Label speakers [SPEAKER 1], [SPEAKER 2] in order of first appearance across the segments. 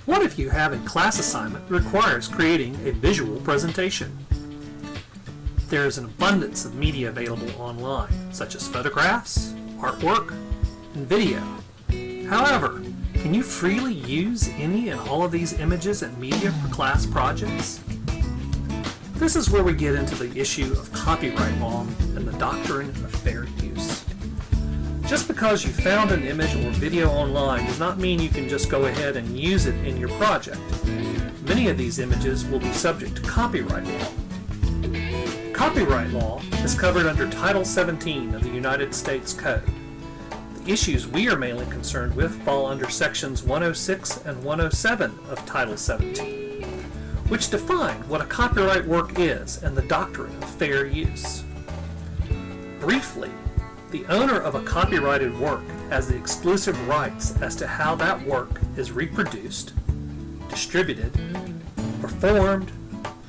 [SPEAKER 1] What if you have a class assignment that requires creating a visual presentation? There is an abundance of media available online, such as photographs, artwork, and video. However, can you freely use any and all of these images and media for class projects? This is where we get into the issue of copyright law and the doctrine of fair use. Just because you found an image or video online does not mean you can just go ahead and use it in your project. Many of these images will be subject to copyright law. Copyright law is covered under Title 17 of the United States Code. The issues we are mainly concerned with fall under Sections 106 and 107 of Title 17, which define what a copyright work is and the doctrine of fair use. Briefly, the owner of a copyrighted work has the exclusive rights as to how that work is reproduced, distributed, performed,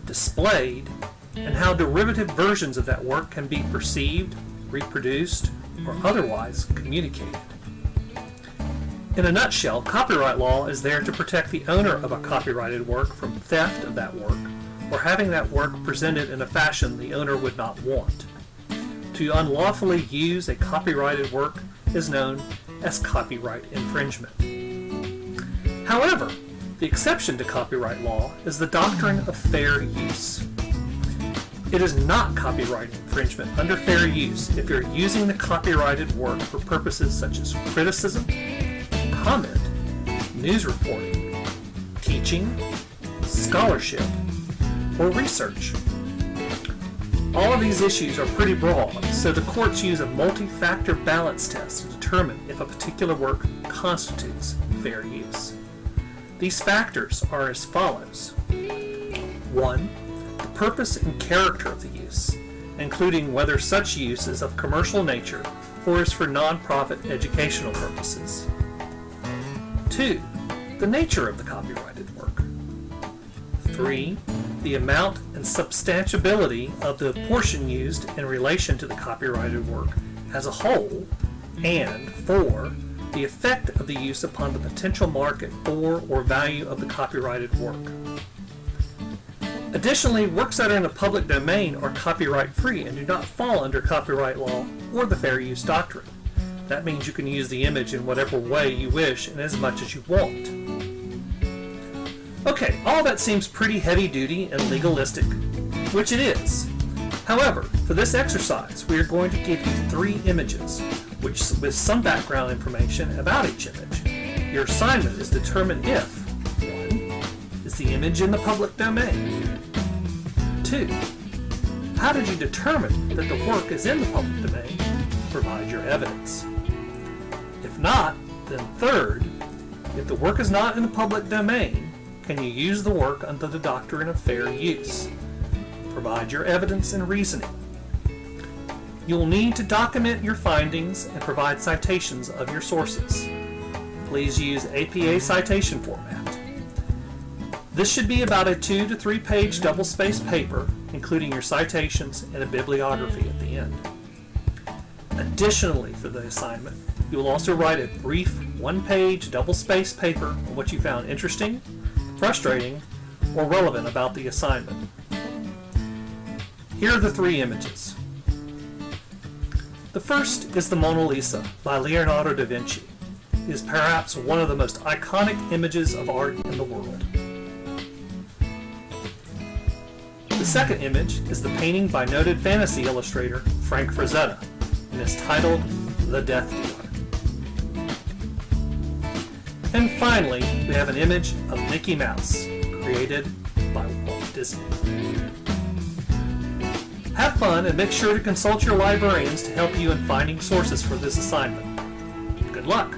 [SPEAKER 1] displayed, and how derivative versions of that work can be perceived, reproduced, or otherwise communicated. In a nutshell, copyright law is there to protect the owner of a copyrighted work from theft of that work or having that work presented in a fashion the owner would not want. To unlawfully use a copyrighted work is known as copyright infringement. However, the exception to copyright law is the doctrine of fair use. It is not copyright infringement under fair use if you're using the copyrighted work for purposes such as criticism, comment, news reporting, teaching, scholarship, or research. All of these issues are pretty broad, so the courts use a multi-factor balance test to determine if a particular work constitutes fair use. These factors are as follows. 1. The purpose and character of the use, including whether such use is of commercial nature or is for non-profit educational purposes. 2. The nature of the copyrighted work. 3. The amount and substantiability of the portion used in relation to the copyrighted work as a whole, and 4. The effect of the use upon the potential market for or value of the copyrighted work. Additionally, works that are in the public domain are copyright free and do not fall under copyright law or the fair use doctrine. That means you can use the image in whatever way you wish and as much as you want. Okay, all that seems pretty heavy-duty and legalistic, which it is. However, for this exercise, we are going to give you 3 images, which with some background information about each image. Your assignment is to determine if 1. Is the image in the public domain? 2. How did you determine that the work is in the public domain? Provide your evidence. If not, then 3rd, if the work is not in the public domain, can you use the work under the doctrine of fair use? Provide your evidence and reasoning. You will need to document your findings and provide citations of your sources. Please use APA citation format. This should be about a 2 to 3 page double-spaced paper, including your citations and a bibliography at the end. Additionally, for the assignment, you will also write a brief 1-page double-spaced paper on what you found interesting, frustrating, or relevant about the assignment. Here are the 3 images. The first is the Mona Lisa by Leonardo da Vinci. It is perhaps one of the most iconic images of art in the world. The second image is the painting by noted fantasy illustrator Frank Frazetta and is titled The Death Dealer. And finally, we have an image of Mickey Mouse, created by Walt Disney. Have fun and make sure to consult your librarians to help you in finding sources for this assignment. Good luck!